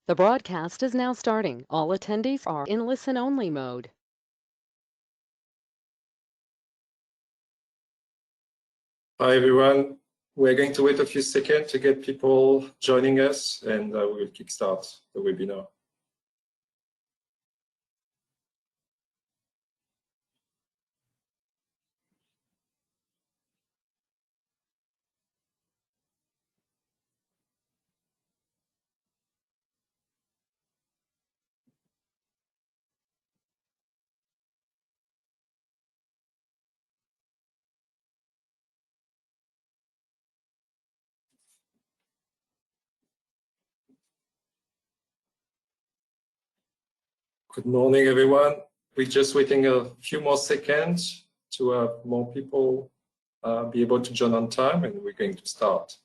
The broadcast is now starting. All attendees are in listen-only mode. Hi, everyone. We're going to wait a few seconds to get people joining us, and we will kickstart the webinar. Good morning, everyone. We're just waiting a few more seconds to have more people be able to join on time, and we're going to start.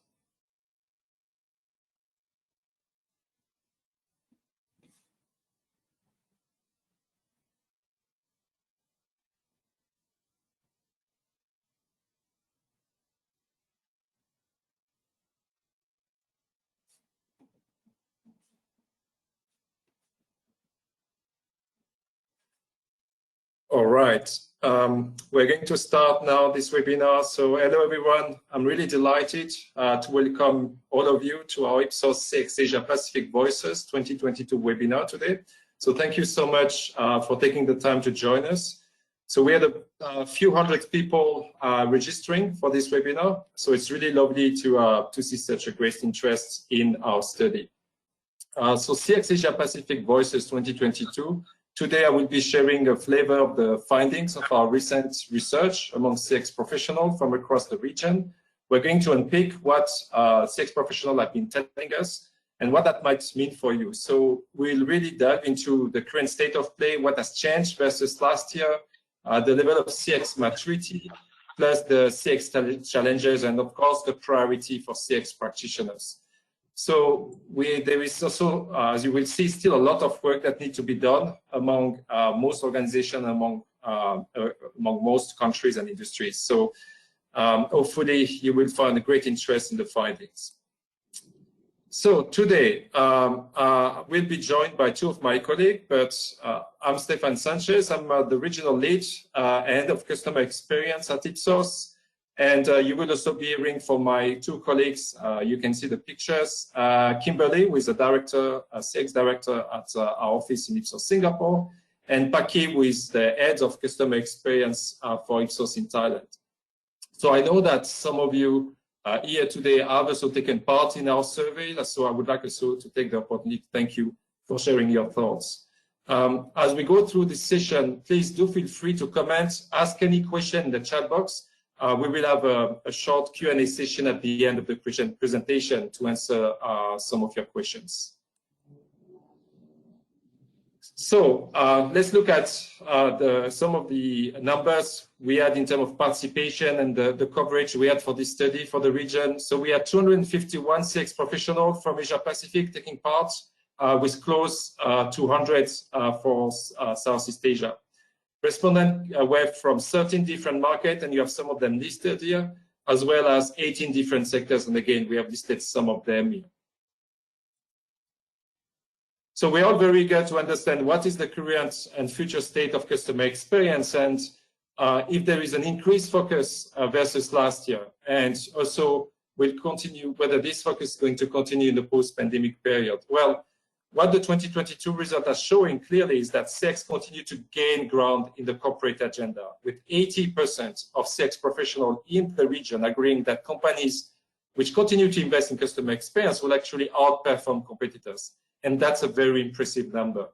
All right, we're going to start now this webinar. So hello, everyone. I'm really delighted to welcome all of you to our Ipsos CX Asia Pacific Voices 2022 webinar today. So thank you so much for taking the time to join us. So we had a few hundred people registering for this webinar. So it's really lovely to see such a great interest in our study. So CX Asia Pacific Voices 2022. Today, I will be sharing a flavor of the findings of our recent research among CX professionals from across the region. We're going to unpick what CX professionals have been telling us and what that might mean for you. So we'll really dive into the current state of play, what has changed versus last year, the level of CX maturity, plus the CX challenges, and of course, the priority for CX practitioners. So there is also, as you will see, still a lot of work that needs to be done among most organizations, among most countries and industries. So hopefully you will find a great interest in the findings. So today we'll be joined by two of my colleagues, but I'm Stefan Sanchez. I'm the regional lead and of customer experience at Ipsos. And you will also be hearing from my two colleagues. You can see the pictures. Kimberly, who is a director, a CX director at our office in Ipsos, Singapore, and Paki, who is the head of customer experience for Ipsos in Thailand. So I know that some of you here today have also taken part in our survey. So I would like also to take the opportunity to thank you for sharing your thoughts. As we go through this session, please do feel free to comment, ask any question in the chat box. We will have a short Q&A session at the end of the presentation to answer some of your questions. So let's look at some of the numbers we had in terms of participation and the coverage we had for this study for the region. So we had 251 CX professionals from Asia Pacific taking part, with close to 100 for Southeast Asia. Respondents were from 13 different markets, and you have some of them listed here, as well as 18 different sectors. And again, we have listed some of them here. So we're all very eager to understand what is the current and future state of customer experience, and if there is an increased focus versus last year, and also will continue, whether this focus is going to continue in the post-pandemic period. Well, what the 2022 result is showing clearly is that CX continue to gain ground in the corporate agenda, with 80% of CX professionals in the region agreeing that companies which continue to invest in customer experience will actually outperform competitors. And that's a very impressive number.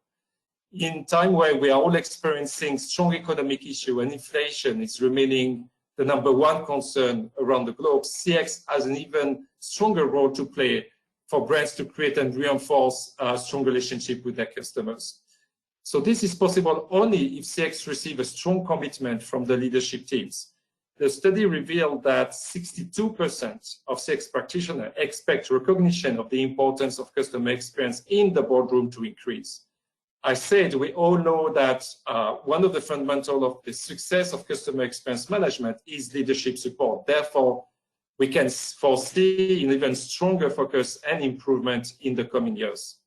In time where we are all experiencing strong economic issue and inflation is remaining the #1 concern around the globe, CX has an even stronger role to play for brands to create and reinforce a strong relationship with their customers. So this is possible only if CX receive a strong commitment from the leadership teams. The study revealed that 62% of CX practitioners expect recognition of the importance of customer experience in the boardroom to increase. I said we all know that one of the fundamentals of the success of customer experience management is leadership support. Therefore, we can foresee an even stronger focus and improvement in the coming years.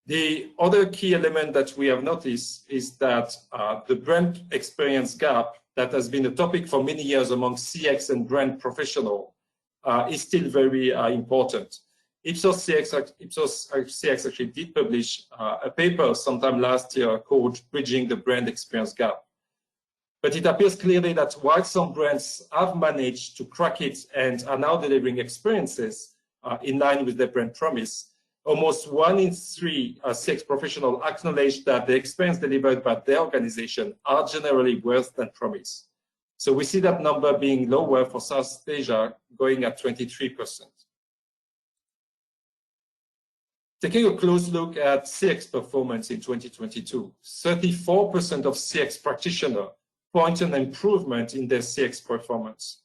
The other key element that we have noticed is that the brand experience gap that has been a topic for many years among CX and brand professionals is still very important. Ipsos CX actually did publish a paper sometime last year called Bridging the Brand Experience Gap. But it appears clearly that while some brands have managed to crack it and are now delivering experiences in line with their brand promise, almost 1 in 3 CX professionals acknowledge that the experience delivered by their organization are generally worse than promised. So we see that number being lower for South Asia, going at 23%. Taking a close look at CX performance in 2022, 34% of CX practitioners point an improvement in their CX performance.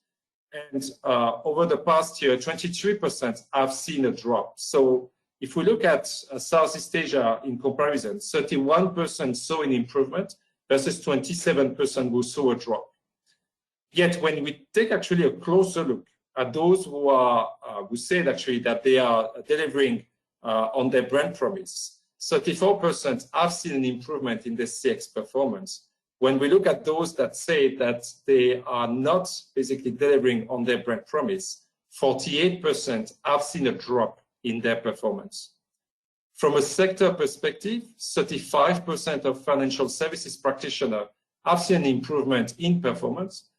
And over the past year, 23% have seen a drop. So if we look at Southeast Asia in comparison, 31% saw an improvement versus 27% who saw a drop. Yet when we take actually a closer look at those who said actually that they are delivering on their brand promise, 34% have seen an improvement in their CX performance. When we look at those that say that they are not basically delivering on their brand promise, 48% have seen a drop in their performance. From a sector perspective, 35% of financial services practitioners have seen an improvement in performance,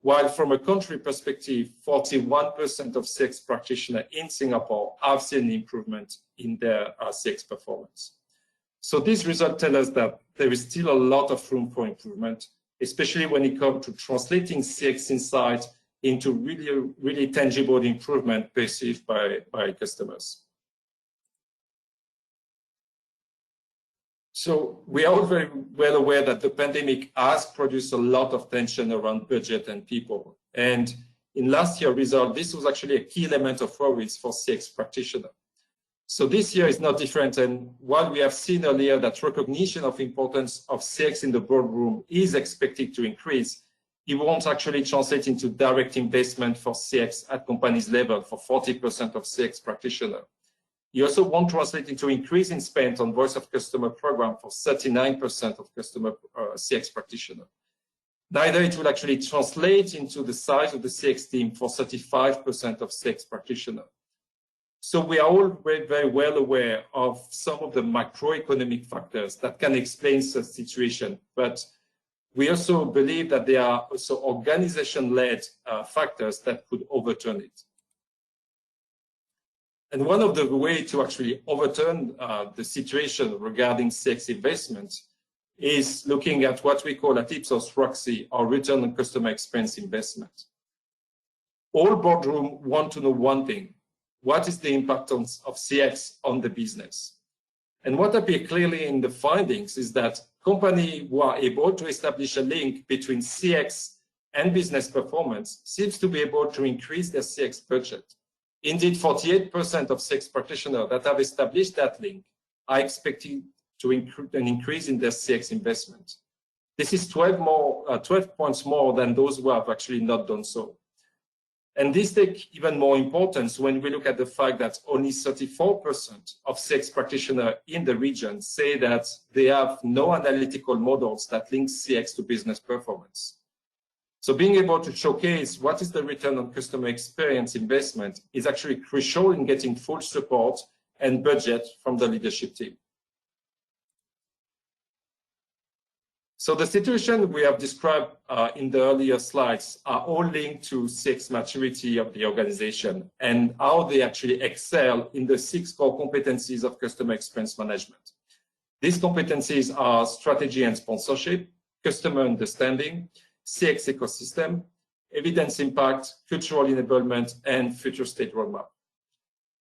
while from a country perspective, 41% of CX practitioners in Singapore have seen an improvement in their CX performance. So these results tell us that there is still a lot of room for improvement, especially when it comes to translating CX insight into really tangible improvement perceived by customers. So we are all very well aware that the pandemic has produced a lot of tension around budget and people. And in last year's result, this was actually a key element of worries for CX practitioners. So this year is not different. And while we have seen earlier that recognition of importance of CX in the boardroom is expected to increase, it won't actually translate into direct investment for CX at companies level for 40% of CX practitioners. You also won't translate into increase in spend on voice of customer program for 39% of customer CX practitioners. Neither it will actually translate into the size of the CX team for 35% of CX practitioners. So we are all very well aware of some of the macroeconomic factors that can explain such situation, but we also believe that there are also organization-led factors that could overturn it. And one of the ways to actually overturn the situation regarding CX investment is looking at what we call at Ipsos ROCE, or return on customer experience investment. All boardrooms want to know one thing: what is the impact of CX on the business? And what appears clearly in the findings is that companies who are able to establish a link between CX and business performance seems to be able to increase their CX budget. Indeed, 48% of CX practitioners that have established that link are expecting to an increase in their CX investment. This is 12 points more than those who have actually not done so. And this takes even more importance when we look at the fact that only 34% of CX practitioners in the region say that they have no analytical models that link CX to business performance. So being able to showcase what is the return on customer experience investment is actually crucial in getting full support and budget from the leadership team. So the situation we have described in the earlier slides are all linked to CX maturity of the organization and how they actually excel in the 6 core competencies of customer experience management. These competencies are strategy and sponsorship, customer understanding, CX ecosystem, evidence impact, cultural enablement, and future state roadmap.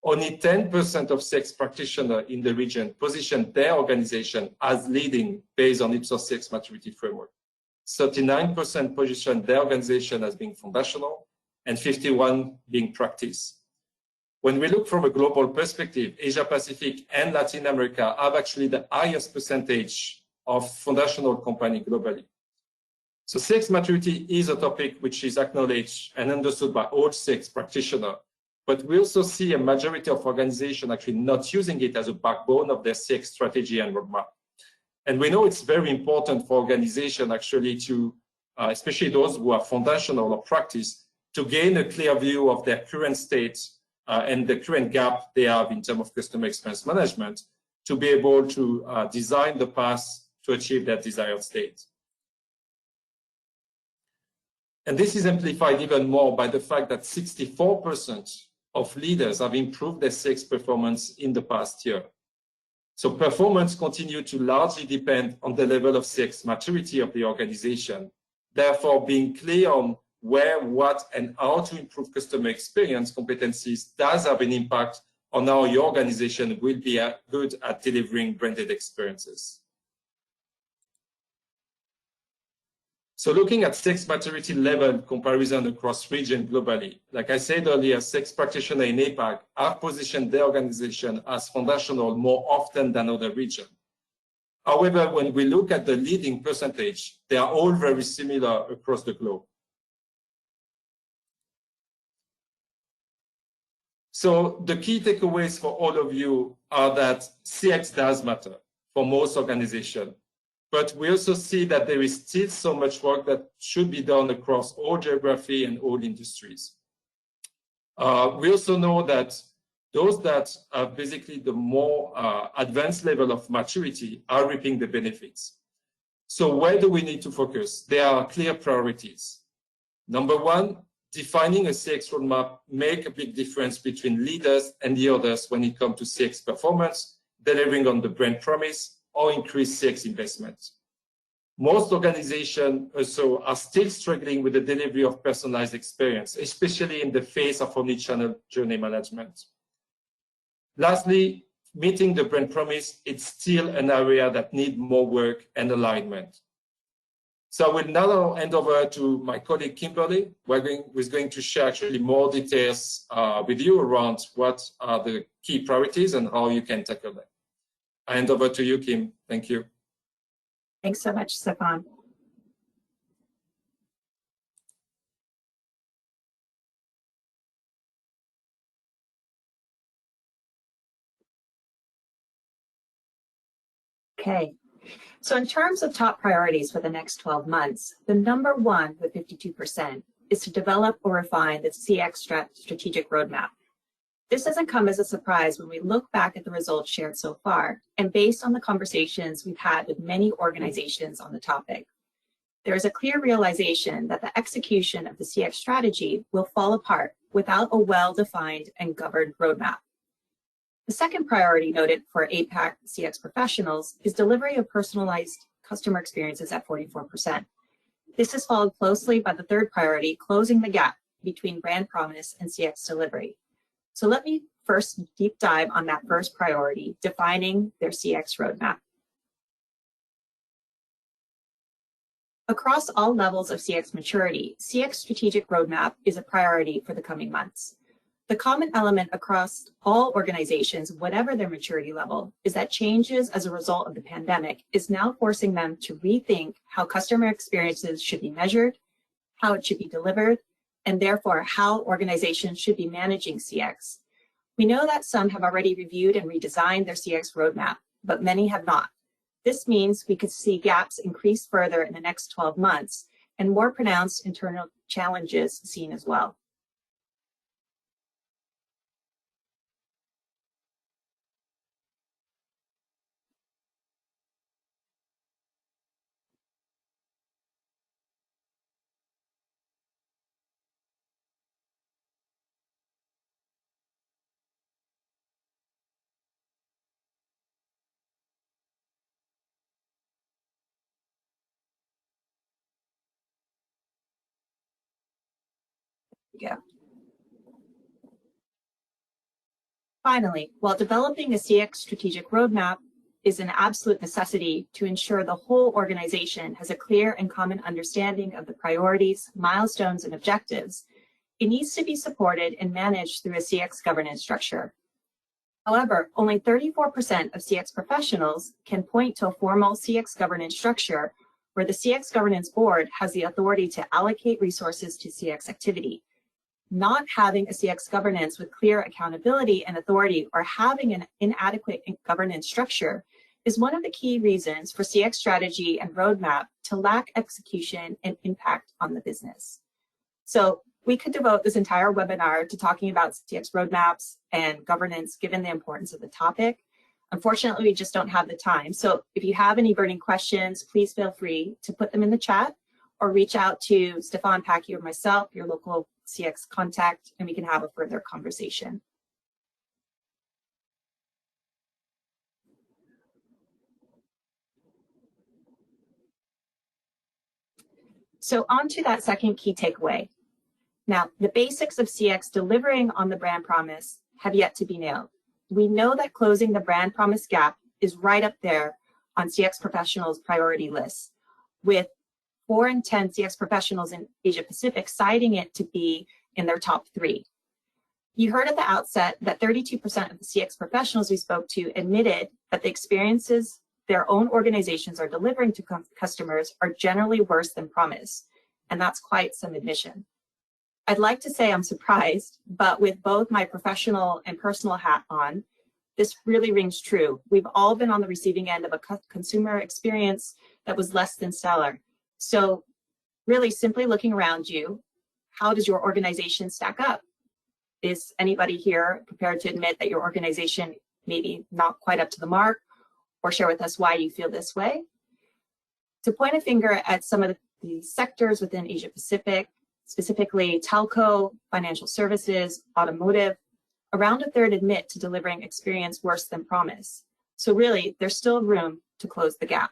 Only 10% of CX practitioners in the region position their organization as leading based on Ipsos CX maturity framework. 39% position their organization as being foundational, and 51% being practice. When we look from a global perspective, Asia Pacific and Latin America have actually the highest percentage of foundational companies globally. So CX maturity is a topic which is acknowledged and understood by all CX practitioners, But we also see a majority of organizations actually not using it as a backbone of their CX strategy and roadmap. And we know it's very important for organizations actually to, especially those who are foundational or practice, to gain a clear view of their current state and the current gap they have in terms of customer experience management to be able to design the path to achieve that desired state. And this is amplified even more by the fact that 64% of leaders have improved their CX performance in the past year. So performance continues to largely depend on the level of CX maturity of the organization. Therefore, being clear on where, what, and how to improve customer experience competencies does have an impact on how your organization will be good at delivering branded experiences. So looking at CX maturity level comparison across regions globally, like I said earlier, CX practitioners in APAC have positioned their organization as foundational more often than other regions. However, when we look at the leading percentage, they are all very similar across the globe. So the key takeaways for all of you are that CX does matter for most organizations. But we also see that there is still so much work that should be done across all geography and all industries. We also know that those that are basically the more advanced level of maturity are reaping the benefits. So where do we need to focus? There are clear priorities. Number one, defining a CX roadmap make a big difference between leaders and the others when it comes to CX performance, delivering on the brand promise, or increase CX investment. Most organizations also are still struggling with the delivery of personalized experience, especially in the face of omnichannel journey management. Lastly, meeting the brand promise, it's still an area that needs more work and alignment. So I will now hand over to my colleague Kimberly, who is going to share actually more details with you around what are the key priorities and how you can tackle them. I hand over to you, Kim. Thank you. Thanks so much, Stefan. Okay, so in terms of top priorities for the next 12 months, the number one with 52% is to develop or refine the CX strategic roadmap. This doesn't come as a surprise when we look back at the results shared so far, and based on the conversations we've had with many organizations on the topic. There is a clear realization that the execution of the CX strategy will fall apart without a well-defined and governed roadmap. The second priority noted for APAC CX professionals is delivery of personalized customer experiences at 44%. This is followed closely by the third priority, closing the gap between brand promise and CX delivery. So let me first deep dive on that first priority, defining their CX roadmap. Across all levels of CX maturity, CX strategic roadmap is a priority for the coming months. The common element across all organizations, whatever their maturity level, is that changes as a result of the pandemic is now forcing them to rethink how customer experiences should be measured, how it should be delivered, and therefore how organizations should be managing CX. We know that some have already reviewed and redesigned their CX roadmap, but many have not. This means we could see gaps increase further in the next 12 months and more pronounced internal challenges seen as well. Yeah. Finally, while developing a CX strategic roadmap is an absolute necessity to ensure the whole organization has a clear and common understanding of the priorities, milestones, and objectives, it needs to be supported and managed through a CX governance structure. However, only 34% of CX professionals can point to a formal CX governance structure where the CX governance board has the authority to allocate resources to CX activity. not having a CX governance with clear accountability and authority, or having an inadequate governance structure, is one of the key reasons for CX strategy and roadmap to lack execution and impact on the business. So we could devote this entire webinar to talking about CX roadmaps and governance, given the importance of the topic. Unfortunately, we just don't have the time. So if you have any burning questions, please feel free to put them in the chat or reach out to Stefan Packy or myself, your local CX contact, and we can have a further conversation. So on to that second key takeaway. Now, the basics of CX delivering on the brand promise have yet to be nailed. We know that closing the brand promise gap is right up there on CX professionals' priority lists, with 4 in 10 CX professionals in Asia Pacific citing it to be in their top 3. You heard at the outset that 32% of the CX professionals we spoke to admitted that the experiences their own organizations are delivering to customers are generally worse than promised, and that's quite some admission. I'd like to say I'm surprised, but with both my professional and personal hat on, this really rings true. We've all been on the receiving end of a consumer experience that was less than stellar. So really simply looking around you, how does your organization stack up? Is anybody here prepared to admit that your organization maybe not quite up to the mark, or share with us why you feel this way? To point a finger at some of the sectors within Asia Pacific, specifically telco, financial services, automotive, around a third admit to delivering experience worse than promise. So really, there's still room to close the gap.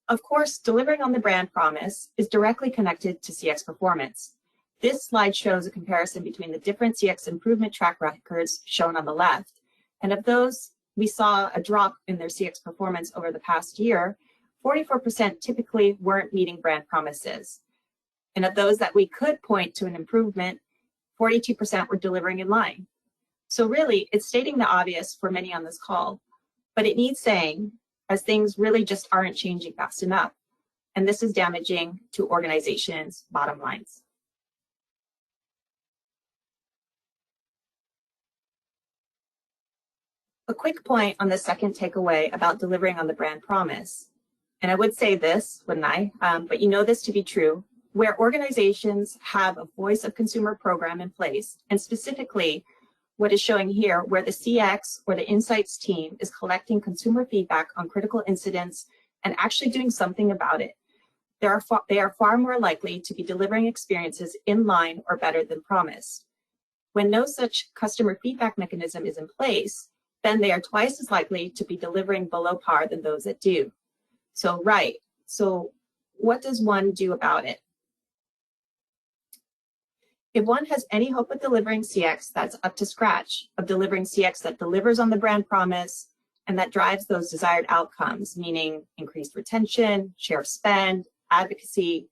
Of course, delivering on the brand promise is directly connected to CX performance. This slide shows a comparison between the different CX improvement track records shown on the left. And of those, we saw a drop in their CX performance over the past year. 44% typically weren't meeting brand promises. And of those that we could point to an improvement, 42% were delivering in line. So really, it's stating the obvious for many on this call, but it needs saying, as things really just aren't changing fast enough. And this is damaging to organizations' bottom lines. A quick point on the second takeaway about delivering on the brand promise. And I would say this, wouldn't I? But you know this to be true, where organizations have a voice of consumer program in place, and specifically what is showing here, where the CX or the insights team is collecting consumer feedback on critical incidents and actually doing something about it. They are far more likely to be delivering experiences in line or better than promised. When no such customer feedback mechanism is in place, then they are twice as likely to be delivering below par than those that do. So what does one do about it? If one has any hope of delivering CX that's up to scratch, of delivering CX that delivers on the brand promise and that drives those desired outcomes, meaning increased retention, share of spend, advocacy,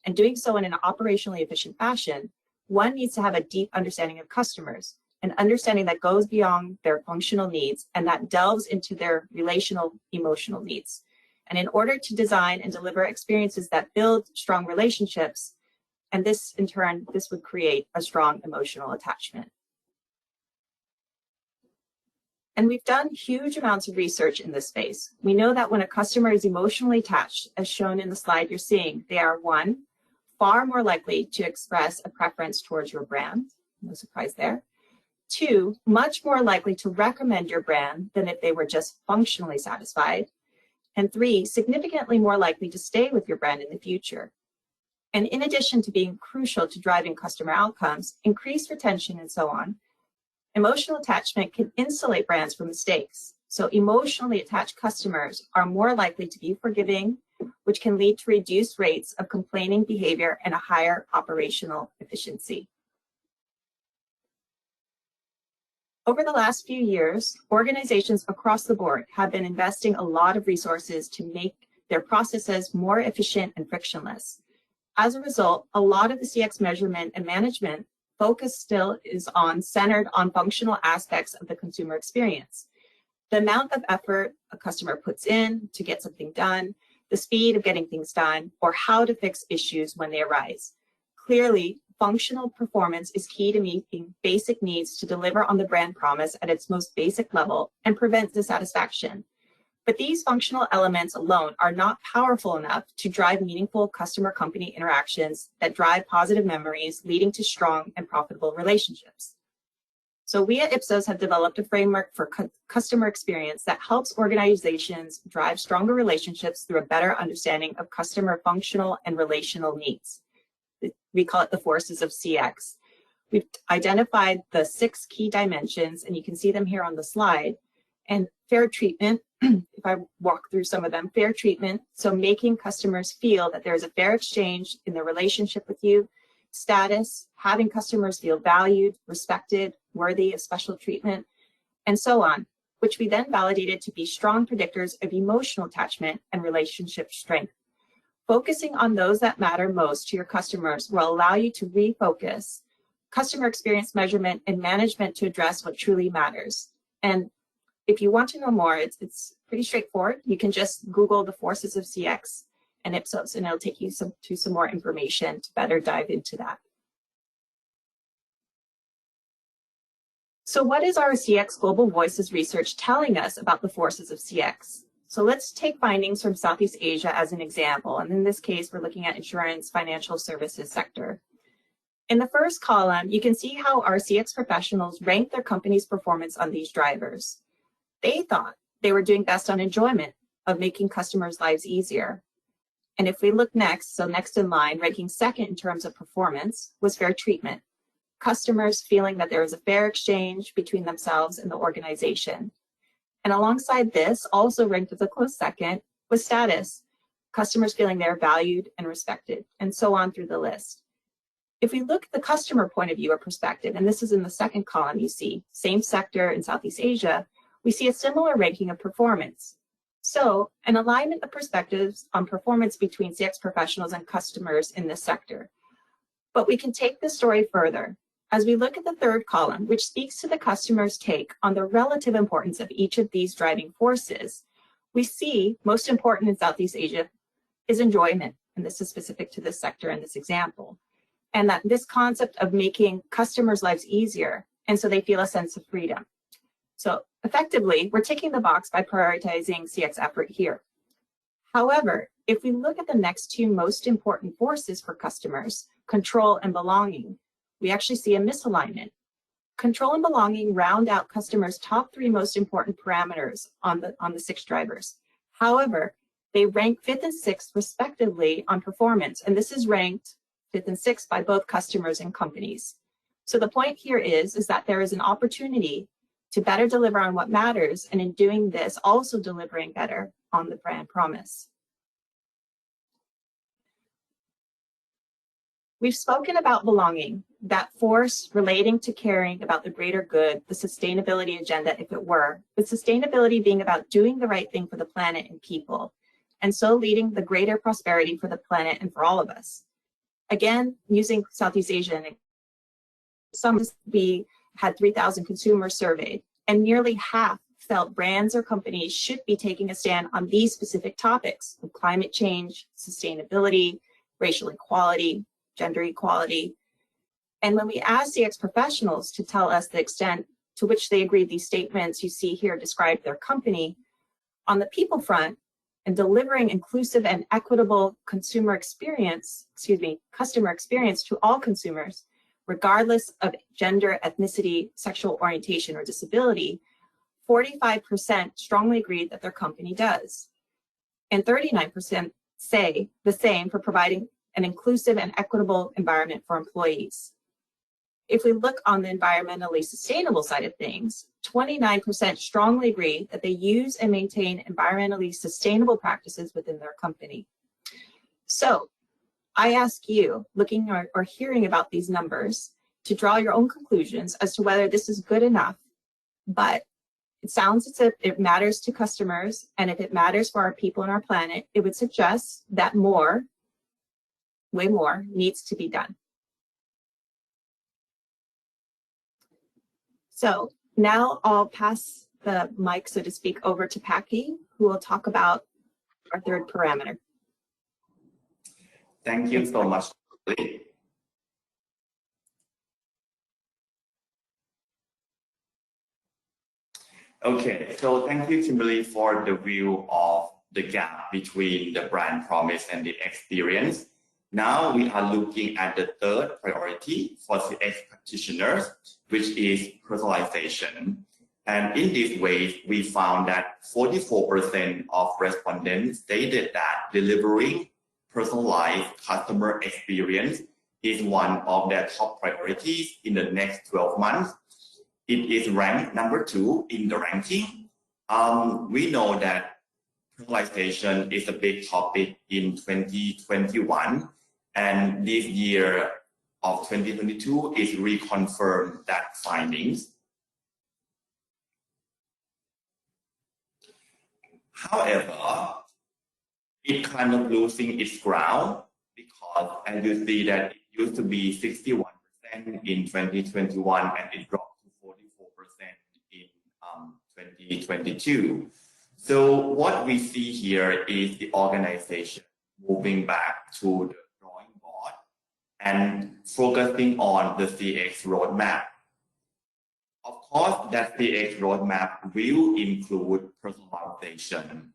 and doing so in an operationally efficient fashion, one needs to have a deep understanding of customers, an understanding that goes beyond their functional needs and that delves into their relational, emotional needs. And in order to design and deliver experiences that build strong relationships, and this in turn, this would create a strong emotional attachment. And we've done huge amounts of research in this space. We know that when a customer is emotionally attached, as shown in the slide you're seeing, they are 1, far more likely to express a preference towards your brand, no surprise there. 2, much more likely to recommend your brand than if they were just functionally satisfied. And 3, significantly more likely to stay with your brand in the future. And in addition to being crucial to driving customer outcomes, increased retention, and so on, emotional attachment can insulate brands from mistakes. So emotionally attached customers are more likely to be forgiving, which can lead to reduced rates of complaining behavior and a higher operational efficiency. Over the last few years, organizations across the board have been investing a lot of resources to make their processes more efficient and frictionless. As a result, a lot of the CX measurement and management focus still is centered on functional aspects of the consumer experience. The amount of effort a customer puts in to get something done, the speed of getting things done, or how to fix issues when they arise. Clearly, functional performance is key to meeting basic needs to deliver on the brand promise at its most basic level and prevent dissatisfaction. But these functional elements alone are not powerful enough to drive meaningful customer-company interactions that drive positive memories, leading to strong and profitable relationships. So we at Ipsos have developed a framework for customer experience that helps organizations drive stronger relationships through a better understanding of customer functional and relational needs. We call it the forces of CX. We've identified the 6 key dimensions, and you can see them here on the slide. And fair treatment, if I walk through some of them, fair treatment, so making customers feel that there is a fair exchange in their relationship with you. Status, having customers feel valued, respected, worthy of special treatment, and so on, which we then validated to be strong predictors of emotional attachment and relationship strength. Focusing on those that matter most to your customers will allow you to refocus customer experience measurement and management to address what truly matters. And if you want to know more, it's pretty straightforward. You can just Google the forces of CX and Ipsos, and it'll take you to some more information to better dive into that. So what is our CX Global Voices research telling us about the forces of CX? So let's take findings from Southeast Asia as an example. And in this case, we're looking at insurance, financial services sector. In the first column, you can see how our CX professionals ranked their company's performance on these drivers. They thought they were doing best on enjoyment of making customers' lives easier. And if we look next, so next in line, ranking second in terms of performance was fair treatment. Customers feeling that there is a fair exchange between themselves and the organization. And alongside this, also ranked as a close second, was status. Customers feeling they're valued and respected, and so on through the list. If we look at the customer point of view or perspective, and this is in the second column you see, same sector in Southeast Asia, we see a similar ranking of performance. So an alignment of perspectives on performance between CX professionals and customers in this sector. But we can take this story further. As we look at the third column, which speaks to the customer's take on the relative importance of each of these driving forces, we see most important in Southeast Asia is enjoyment, and this is specific to this sector in this example, and that this concept of making customers' lives easier, and so they feel a sense of freedom. So effectively, we're ticking the box by prioritizing CX effort here. However, if we look at the next 2 most important forces for customers, control and belonging, we actually see a misalignment. Control and belonging round out customers' top 3 most important parameters on the 6 drivers. However, they rank 5th and 6th respectively on performance, and this is ranked 5th and 6th by both customers and companies. So the point here is that there is an opportunity to better deliver on what matters, and in doing this, also delivering better on the brand promise. We've spoken about belonging, that force relating to caring about the greater good, the sustainability agenda, if it were, with sustainability being about doing the right thing for the planet and people, and so leading the greater prosperity for the planet and for all of us. Again, using Southeast Asia, we had 3,000 consumers surveyed, and nearly half felt brands or companies should be taking a stand on these specific topics of climate change, sustainability, racial equality, gender equality. And when we asked CX professionals to tell us the extent to which they agreed these statements you see here describe their company, on the people front and delivering inclusive and equitable customer experience to all consumers, regardless of gender, ethnicity, sexual orientation, or disability, 45% strongly agreed that their company does. And 39% say the same for providing an inclusive and equitable environment for employees. If we look on the environmentally sustainable side of things, 29% strongly agree that they use and maintain environmentally sustainable practices within their company. So I ask you, looking or hearing about these numbers, to draw your own conclusions as to whether this is good enough. But it sounds as if it matters to customers, and if it matters for our people and our planet, it would suggest that more, way more, needs to be done. So now I'll pass the mic, so to speak, over to Paki, who will talk about our third parameter. Thank you so much. Okay, so thank you, Kimberly, for the view of the gap between the brand promise and the experience. Now we are looking at the third priority for CX practitioners, which is personalization. And in this way, we found that 44% of respondents stated that delivering personalized customer experience is one of their top priorities in the next 12 months. It is ranked number 2 in the ranking. We know that personalization is a big topic in 2021, and this year of 2022 is reconfirmed that findings. However, it kind of losing its ground because as you see that it used to be 61% in 2021 and it dropped to 44% in 2022. So what we see here is the organization moving back to the drawing board and focusing on the CX roadmap. Of course, that CX roadmap will include personalization,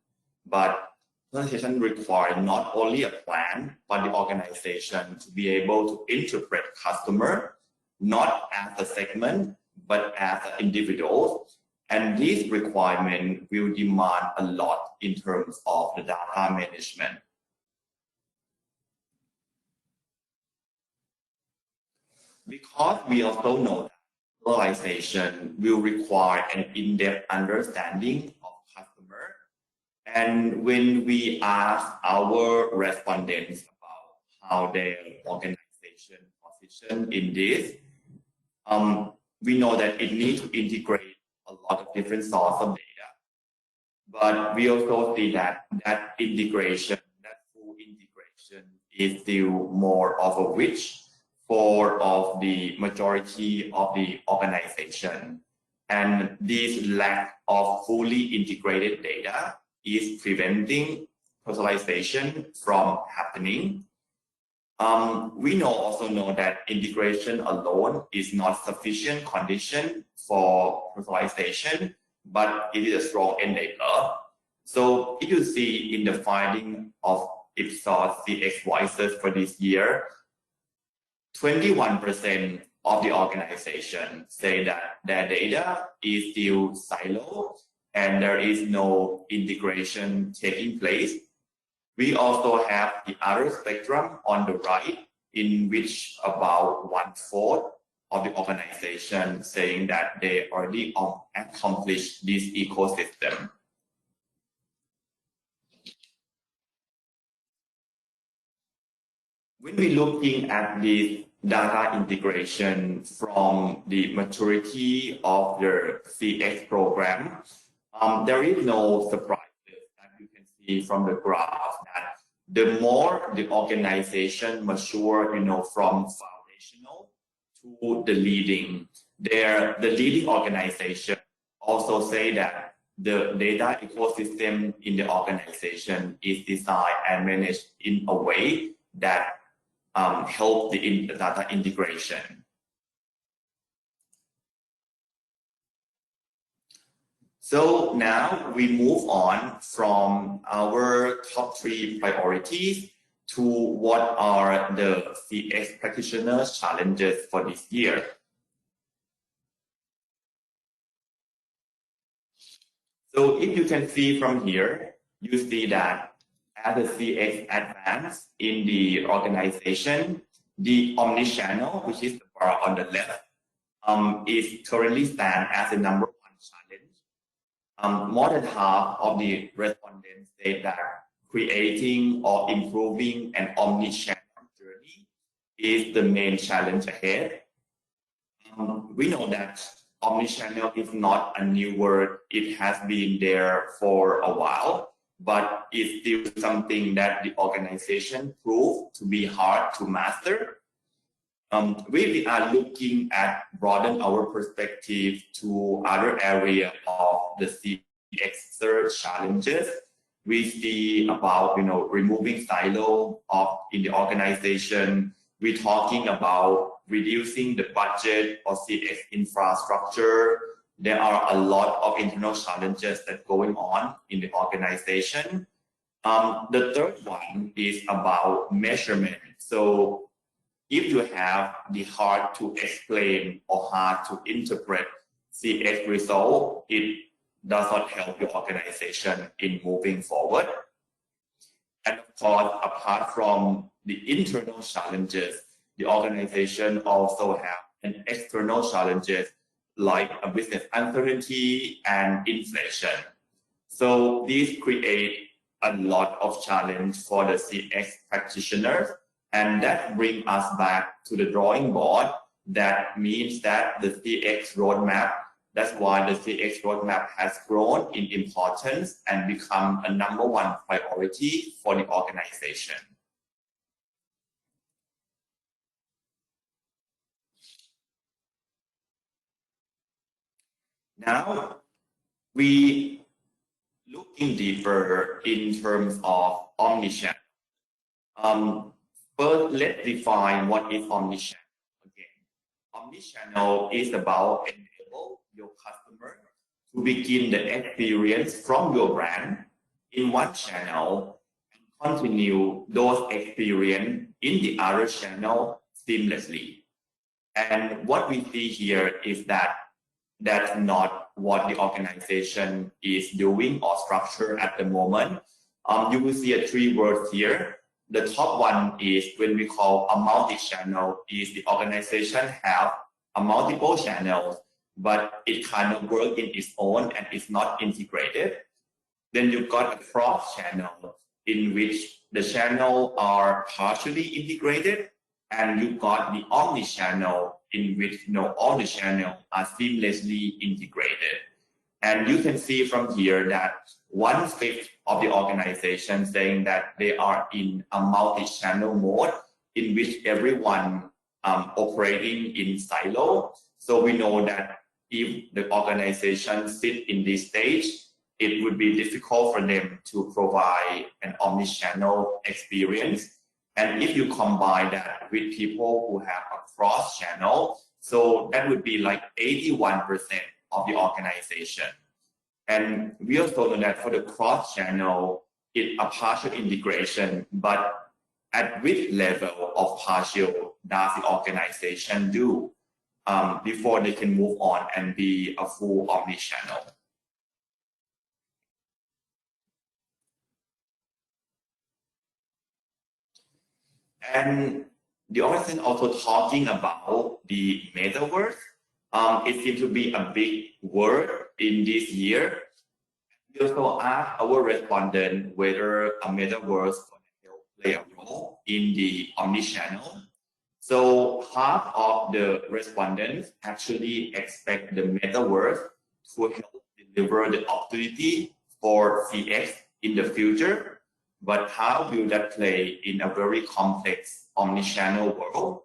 but personalization requires not only a plan, but the organization to be able to interpret customer, not as a segment, but as an individual. And this requirement will demand a lot in terms of the data management. Because we also know that personalization will require an in-depth understanding of customer. And when we ask our respondents about how their organization position in this, we know that it needs to integrate a lot of different sources of data. But we also see that that integration, that full integration is still more of a wish for of the majority of the organization. And this lack of fully integrated data is preventing personalization from happening. We also know that integration alone is not sufficient condition for personalization, but it is a strong enabler. So if you see in the finding of Ipsos CX Voices for this year, 21% of the organization say that their data is still siloed and there is no integration taking place. We also have the other spectrum on the right, in which about 1/4 of the organization saying that they already accomplished this ecosystem. When we're looking at the data integration from the maturity of the CX program, there is no surprises, as you can see from the graph, that the more the organization mature, from foundational to the leading, the leading organization also say that the data ecosystem in the organization is designed and managed in a way that help the data integration. So now we move on from our top 3 priorities to what are the CX practitioners' challenges for this year. So if you can see from here, you see that as the CX advance in the organization, the omnichannel, which is the bar on the left, is currently stand as the number 1 challenge. More than half of the respondents say that creating or improving an omnichannel journey is the main challenge ahead. We know that omnichannel is not a new word. It has been there for a while, but it's still something that the organization proved to be hard to master. We are looking at broaden our perspective to other areas of the CX search challenges. We see about removing silo in the organization. We're talking about reducing the budget of CX infrastructure, there are a lot of internal challenges that going on in the organization. The third one is about measurement. So if you have the hard to explain or hard to interpret CX result, it does not help your organization in moving forward. And of course, apart from the internal challenges, the organization also have an external challenges like a business uncertainty and inflation. So these create a lot of challenge for the CX practitioners, and that brings us back to the drawing board. That means that the CX roadmap, that's why the CX roadmap has grown in importance and become a #1 priority for the organization. Now, we looking deeper in terms of omnichannel. First, let's define what is omnichannel. Again, omnichannel is about enable your customer to begin the experience from your brand in one channel and continue those experience in the other channel seamlessly. And what we see here is that that's not what the organization is doing or structure at the moment. You will see 3 words here. The top one is when we call a multi-channel, is the organization have a multiple channels, but it kind of works in its own and it's not integrated. Then you've got a cross-channel in which the channel are partially integrated, and you've got the omni-channel in which all the channels are seamlessly integrated. And you can see from here that 1/5 of the organization saying that they are in a multi-channel mode in which everyone operating in silo. So we know that if the organization sit in this stage, it would be difficult for them to provide an omni-channel experience. And if you combine that with people who have a cross-channel, so that would be like 81% of the organization. And we also know that for the cross-channel, it's a partial integration, but at which level of partial does the organization do before they can move on and be a full omni-channel? And the organization also talking about the metaverse. It seems to be a big word in this year. We also asked our respondent whether a metaverse can play a role in the omnichannel. So half of the respondents actually expect the metaverse to help deliver the opportunity for CX in the future. But how will that play in a very complex omnichannel world?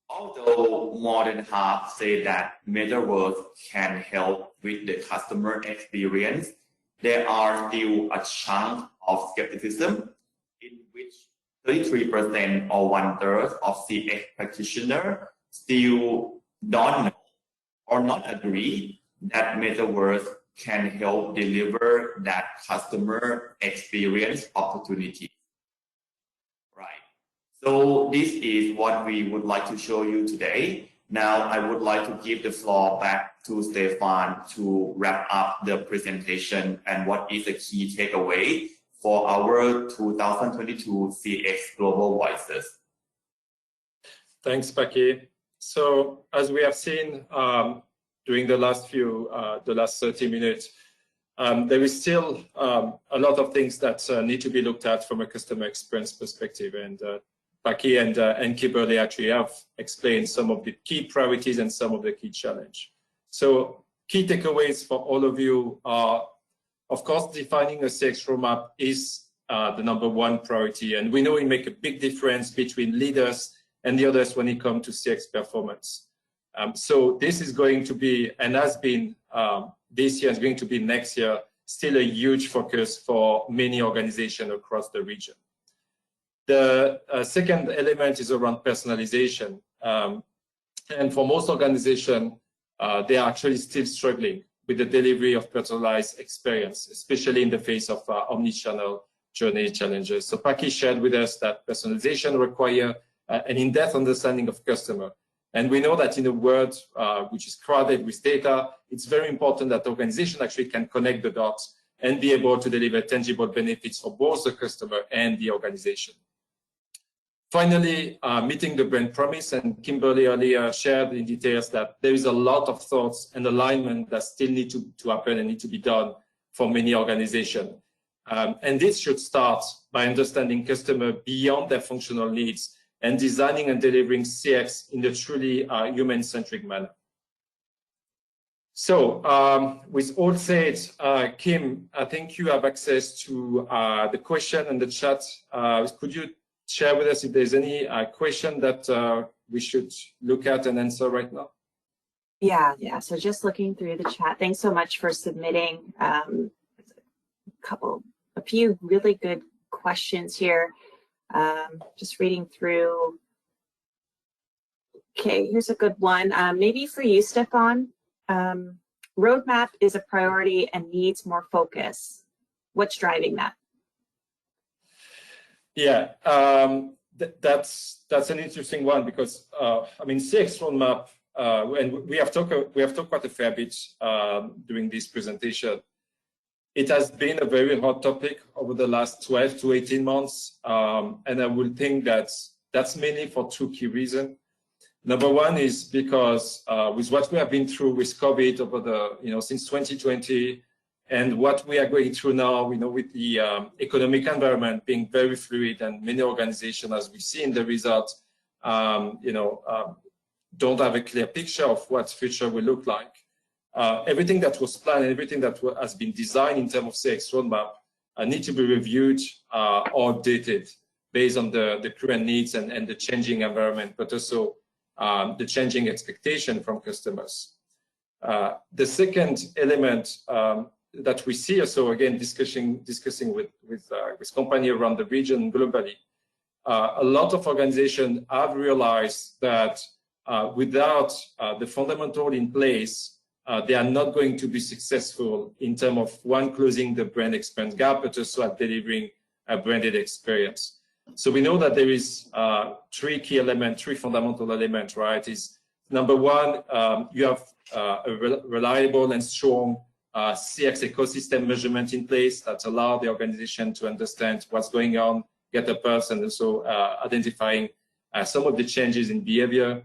Although more than half say that metaverse can help with the customer experience, there are still a chunk of skepticism in which 33% or 1/3 of CX practitioners still don't know or not agree that metaverse can help deliver that customer experience opportunity. Right. So this is what we would like to show you today. Now I would like to give the floor back to Stefan to wrap up the presentation and what is the key takeaway for our 2022 CX Global Voices. Thanks, Paki. So as we have seen during the last 30 minutes, there is still a lot of things that need to be looked at from a customer experience perspective. And Paki and Kimberly actually have explained some of the key priorities and some of the key challenge. So key takeaways for all of you are, of course, defining a CX roadmap is the #1 priority. And we know it makes a big difference between leaders and the others when it comes to CX performance. So this is going to be, and has been this year, is going to be next year, still a huge focus for many organizations across the region. The second element is around personalization. And for most organizations, they are actually still struggling with the delivery of personalized experience, especially in the face of omnichannel journey challenges. So Paki shared with us that personalization requires an in-depth understanding of customer. And we know that in a world which is crowded with data, it's very important that the organization actually can connect the dots and be able to deliver tangible benefits for both the customer and the organization. Finally, meeting the brand promise, and Kimberly earlier shared in details that there is a lot of thoughts and alignment that still need to happen and need to be done for many organizations. And this should start by understanding customer beyond their functional needs and designing and delivering CX in a truly human-centric manner. So with all said, Kim, I think you have access to the question and the chat. Could you share with us if there's any question that we should look at and answer right now? Yeah. So just looking through the chat, thanks so much for submitting a few really good questions here. Just reading through. Okay, here's a good one. Maybe for you, Stefan. Roadmap is a priority and needs more focus. What's driving that? Yeah, that's an interesting one because I mean CX roadmap, and we have talked quite a fair bit during this presentation. It has been a very hot topic over the last 12 to 18 months, and I will think that that's mainly for two key reasons. Number one is because with what we have been through with COVID over the since 2020. And what we are going through now, with the economic environment being very fluid, and many organizations, as we see in the results, don't have a clear picture of what future will look like. Everything that was planned, everything that has been designed in terms of CX roadmap, need to be reviewed or updated based on the current needs and the changing environment, but also the changing expectation from customers. The second element that we see also, again, discussing with companies around the region globally, a lot of organizations have realized that without the fundamental in place, they are not going to be successful in terms of one, closing the brand experience gap, but also at delivering a branded experience. So we know that there is three fundamental elements, right? Is number one, you have a reliable and strong CX ecosystem measurement in place that allow the organization to understand what's going on, get a pulse, and also identifying some of the changes in behavior.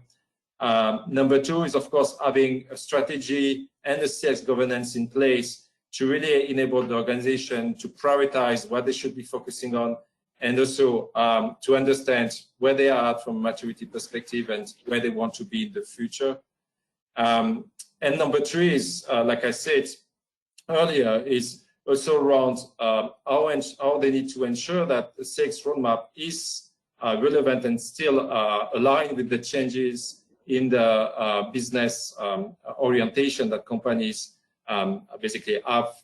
Number two is, of course, having a strategy and a CX governance in place to really enable the organization to prioritize what they should be focusing on, and also to understand where they are at from a maturity perspective and where they want to be in the future. And number three is, like I said earlier, is also around how they need to ensure that the CX roadmap is relevant and still aligned with the changes in the business orientation that companies basically have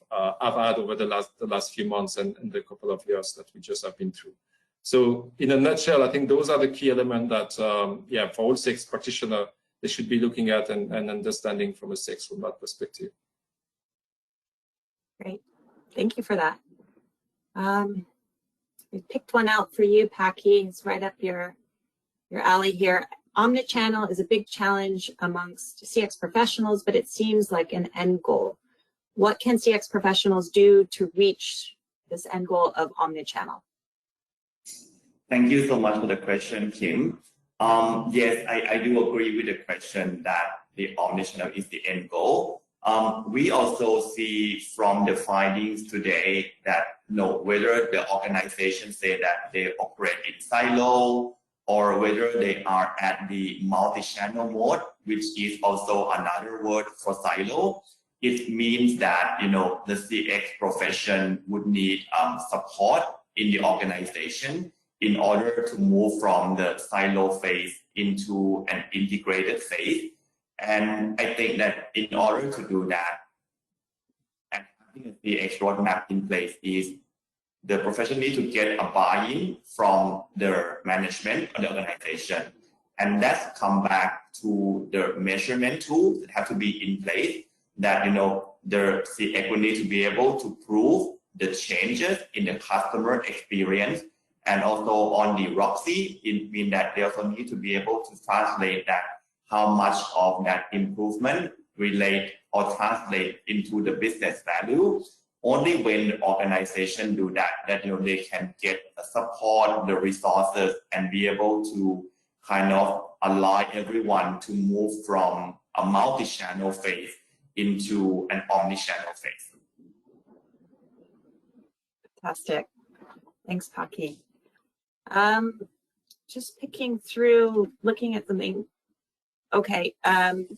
had over the last few months and the couple of years that we just have been through. So in a nutshell, I think those are the key elements that, for all CX practitioners, they should be looking at and understanding from a CX roadmap perspective. Great, thank you for that. We picked one out for you, Paki. It's right up your alley here. Omnichannel is a big challenge amongst CX professionals, but it seems like an end goal. What can CX professionals do to reach this end goal of omnichannel? Thank you so much for the question, Kim. Yes, I do agree with the question that the omnichannel is the end goal. We also see from the findings today that whether the organization say that they operate in silo, or whether they are at the multi-channel mode, which is also another word for silo, it means that the CX profession would need support in the organization in order to move from the silo phase into an integrated phase. And I think that in order to do that, and having a CX roadmap in place is the professional need to get a buy-in from their management or the organization. And that's come back to the measurement tools that have to be in place, that, the CX will need to be able to prove the changes in the customer experience. And also on the ROXY, it means that they also need to be able to translate that, how much of that improvement relate or translate into the business value. Only when the organization do that, they can get the support, the resources, and be able to kind of allow everyone to move from a multi-channel phase into an omni-channel phase. Fantastic. Thanks, Paki. Just picking through, looking at the main. Okay,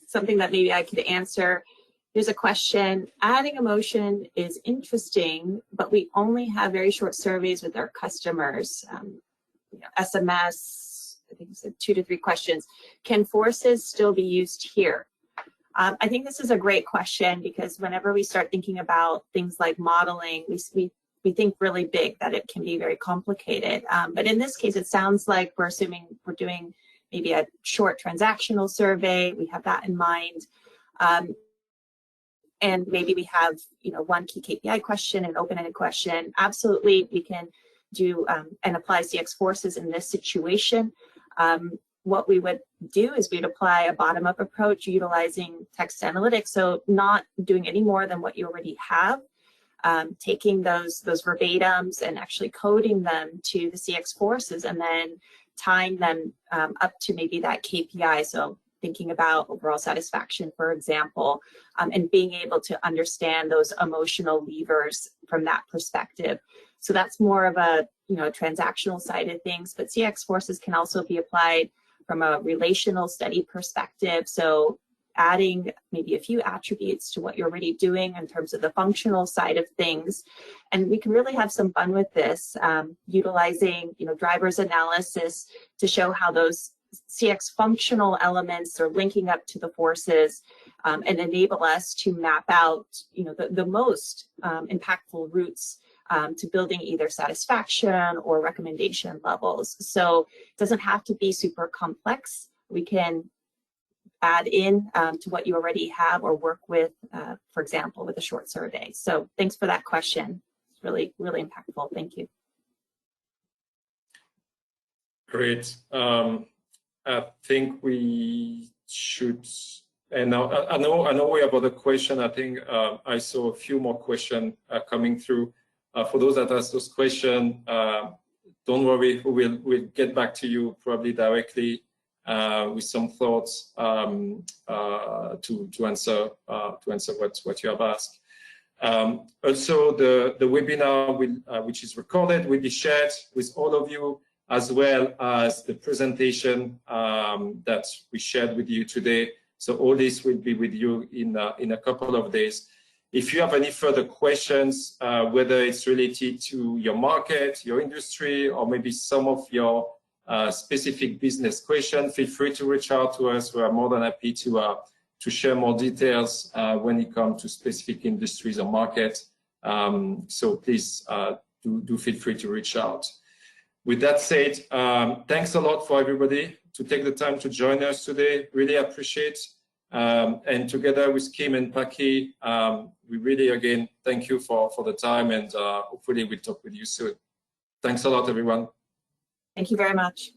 something that maybe I could answer. Here's a question. Adding emotion is interesting, but we only have very short surveys with our customers. SMS, I think you said 2 to 3 questions. Can forces still be used here? I think this is a great question, because whenever we start thinking about things like modeling, we think really big, that it can be very complicated. But in this case, it sounds like we're assuming we're doing maybe a short transactional survey. We have that in mind. And maybe we have, one key KPI question, an open-ended question. Absolutely, we can do and apply CX forces in this situation. What we would do is we'd apply a bottom-up approach utilizing text analytics. So not doing any more than what you already have, taking those verbatims and actually coding them to the CX forces, and then tying them up to maybe that KPI. So thinking about overall satisfaction, for example, and being able to understand those emotional levers from that perspective. So that's more of a transactional side of things, but CX forces can also be applied from a relational study perspective. So adding maybe a few attributes to what you're already doing in terms of the functional side of things. And we can really have some fun with this, utilizing drivers analysis to show how those CX functional elements are linking up to the forces, and enable us to map out the most impactful routes to building either satisfaction or recommendation levels. So it doesn't have to be super complex. We can add in to what you already have, or work with, for example, with a short survey. So thanks for that question. It's really, really impactful. Thank you. Great. I think we should, and I know we have other questions. I think I saw a few more questions coming through. For those that asked those questions, don't worry, we'll get back to you probably directly with some thoughts to answer what you have asked. Also, the webinar which is recorded will be shared with all of you, as well as the presentation that we shared with you today. So all this will be with you in a couple of days. If you have any further questions, whether it's related to your market, your industry, or maybe some of your specific business questions, feel free to reach out to us. We are more than happy to share more details when it comes to specific industries or markets. So please do feel free to reach out. With that said, thanks a lot for everybody to take the time to join us today. Really appreciate. And together with Kim and Paki, we really, again, thank you for the time, and hopefully we'll talk with you soon. Thanks a lot, everyone. Thank you very much.